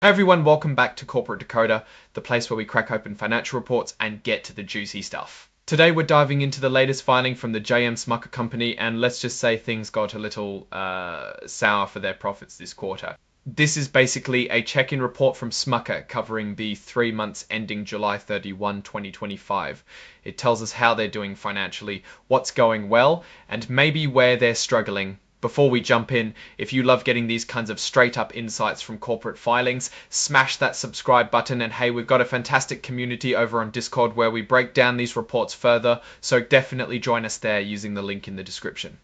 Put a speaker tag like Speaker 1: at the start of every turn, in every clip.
Speaker 1: Hey everyone, welcome back to Corporate Decoder, the place where we crack open financial reports and get to the juicy stuff. Today we're diving into the latest filing from the M SMUCKER company, and let's just say things got a little sour for their profits this quarter. This is basically a check-in report from SMUCKER covering the 3 months ending July 31, 2025. It tells us how they're doing financially, what's going well, and maybe where they're struggling. Before we jump in, if you love getting these kinds of straight up insights from corporate filings, smash that subscribe button, and hey, we've got a fantastic community over on Discord where we break down these reports further, so definitely join us there using the link in the description.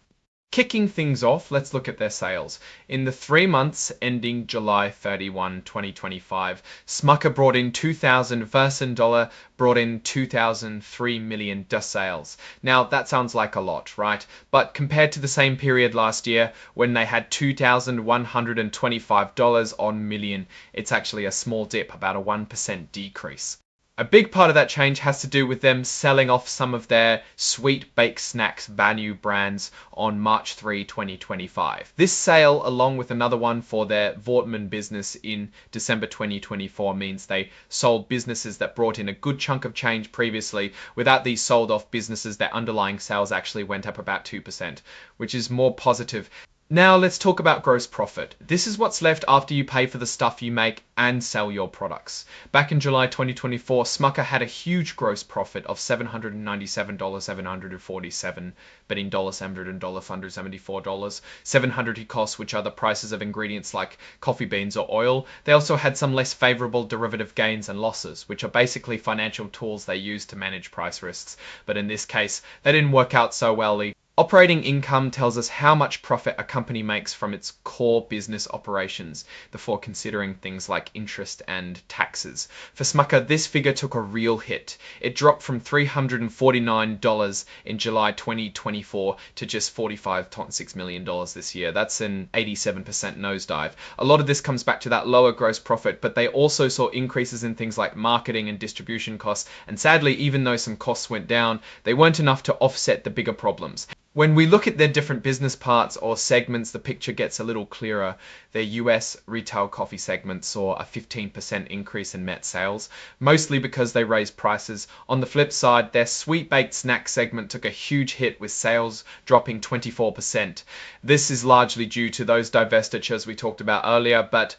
Speaker 1: Kicking things off, let's look at their sales. In the 3 months ending July 31, 2025, SMUCKER brought in 2,000 Versen dollar, brought in 2,003 million sales. Now, that sounds like a lot, right? But compared to the same period last year, when they had $2,125 on million, it's actually a small dip, about a 1% decrease. A big part of that change has to do with them selling off some of their sweet baked snacks value brands on March 3, 2025. This sale, along with another one for their Wortmann business in December 2024, means they sold businesses that brought in a good chunk of change previously. Without these sold off businesses, their underlying sales actually went up about 2%, which is more positive. Now let's talk about gross profit. This is what's left after you pay for the stuff you make and sell your products. Back in July 2024, SMUCKER had a huge gross profit of $797.747, but in $700 and $174. $700 costs, which are the prices of ingredients like coffee beans or oil. They also had some less favorable derivative gains and losses, which are basically financial tools they use to manage price risks. But in this case, they didn't work out so well. Operating income tells us how much profit a company makes from its core business operations before considering things like interest and taxes. For SMUCKER, this figure took a real hit. It dropped from $349 in July 2024 to just $45.6 million this year. That's an 87% nosedive. A lot of this comes back to that lower gross profit, but they also saw increases in things like marketing and distribution costs, and sadly, even though some costs went down, they weren't enough to offset the bigger problems. When we look at their different business parts or segments, the picture gets a little clearer. Their US retail coffee segment saw a 15% increase in net sales, mostly because they raised prices. On the flip side, their sweet baked snack segment took a huge hit, with sales dropping 24%. This is largely due to those divestitures we talked about earlier, but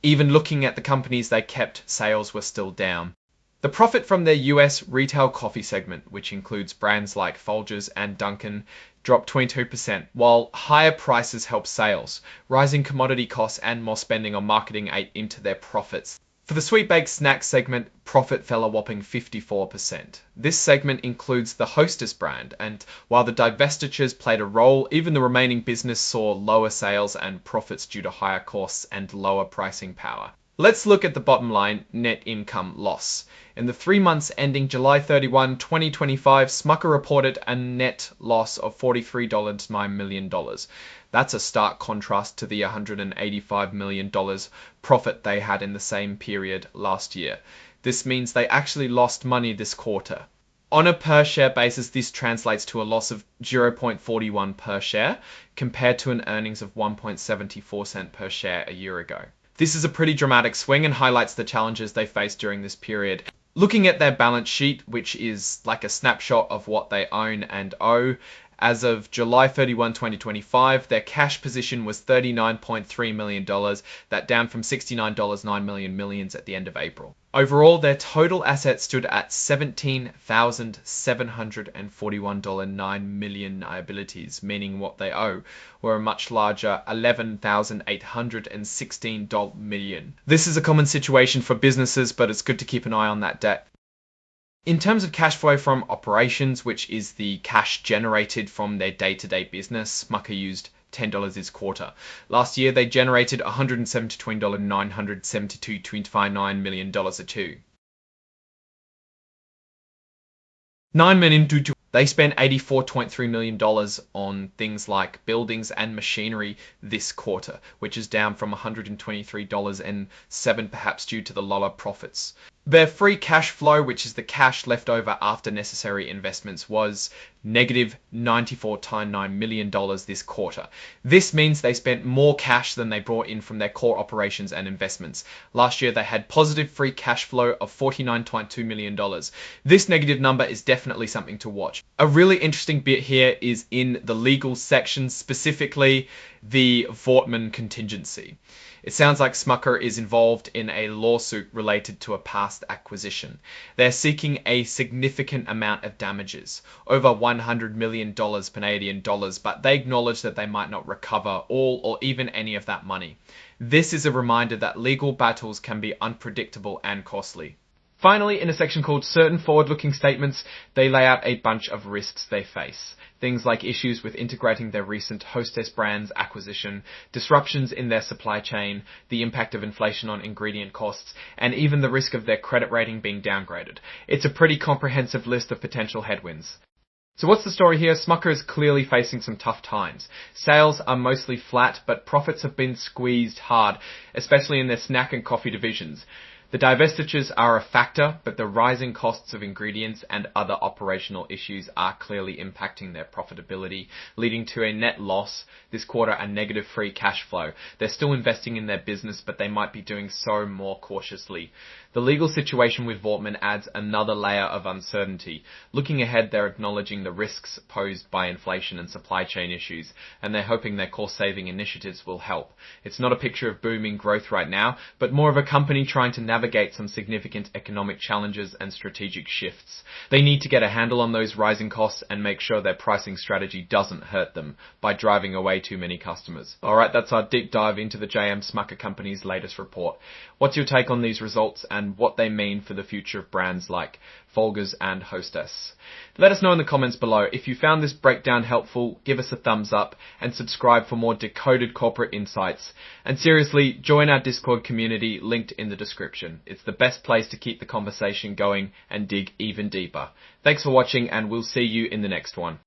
Speaker 1: even looking at the companies they kept, sales were still down. The profit from their US retail coffee segment, which includes brands like Folgers and Dunkin', dropped 22%, while higher prices helped sales. Rising commodity costs and more spending on marketing ate into their profits. For the sweet baked snack segment, profit fell a whopping 54%. This segment includes the Hostess brand, and while the divestitures played a role, even the remaining business saw lower sales and profits due to higher costs and lower pricing power. Let's look at the bottom line, net income loss. In the 3 months ending July 31, 2025, SMUCKER reported a net loss of $43.9 million. That's a stark contrast to the $185 million profit they had in the same period last year. This means they actually lost money this quarter. On a per share basis, this translates to a loss of 0.41 per share, compared to an earnings of 1.74 cents per share a year ago. This is a pretty dramatic swing and highlights the challenges they faced during this period. Looking at their balance sheet, which is like a snapshot of what they own and owe, as of July 31, 2025, their cash position was $39.3 million, that down from $69.9 million at the end of April. Overall, their total assets stood at $17,741.9 million liabilities, meaning what they owe were a much larger $11,816 million. This is a common situation for businesses, but it's good to keep an eye on that debt. In terms of cash flow from operations, which is the cash generated from their day-to-day business, SMUCKER used $10 this quarter. Last year, they generated $172,972.29 million a two. $9 million due to they spent $84.3 million on things like buildings and machinery this quarter, which is down from $123.07, perhaps due to the lower profits. Their free cash flow, which is the cash left over after necessary investments, was negative $94.9 million this quarter. This means they spent more cash than they brought in from their core operations and investments. Last year, they had positive free cash flow of $49.2 million. This negative number is definitely something to watch. A really interesting bit here is in the legal section, specifically the Wortmann contingency. It sounds like Smucker is involved in a lawsuit related to a past acquisition. They're seeking a significant amount of damages, over $100 million Canadian dollars, but they acknowledge that they might not recover all or even any of that money. This is a reminder that legal battles can be unpredictable and costly. Finally, in a section called Certain Forward-Looking Statements, they lay out a bunch of risks they face. Things like issues with integrating their recent Hostess Brands acquisition, disruptions in their supply chain, the impact of inflation on ingredient costs, and even the risk of their credit rating being downgraded. It's a pretty comprehensive list of potential headwinds. So what's the story here? Smucker is clearly facing some tough times. Sales are mostly flat, but profits have been squeezed hard, especially in their snack and coffee divisions. The divestitures are a factor, but the rising costs of ingredients and other operational issues are clearly impacting their profitability, leading to a net loss this quarter and negative free cash flow. They're still investing in their business, but they might be doing so more cautiously. The legal situation with Wortmann adds another layer of uncertainty. Looking ahead, they're acknowledging the risks posed by inflation and supply chain issues, and they're hoping their cost-saving initiatives will help. It's not a picture of booming growth right now, but more of a company trying to navigate some significant economic challenges and strategic shifts. They need to get a handle on those rising costs and make sure their pricing strategy doesn't hurt them by driving away too many customers. Alright, that's our deep dive into the M SMUCKER Company's latest report. What's your take on these results and what they mean for the future of brands like Folgers and Hostess? Let us know in the comments below. If you found this breakdown helpful, give us a thumbs up and subscribe for more decoded corporate insights. And seriously, join our Discord community linked in the description. It's the best place to keep the conversation going and dig even deeper. Thanks for watching, and we'll see you in the next one.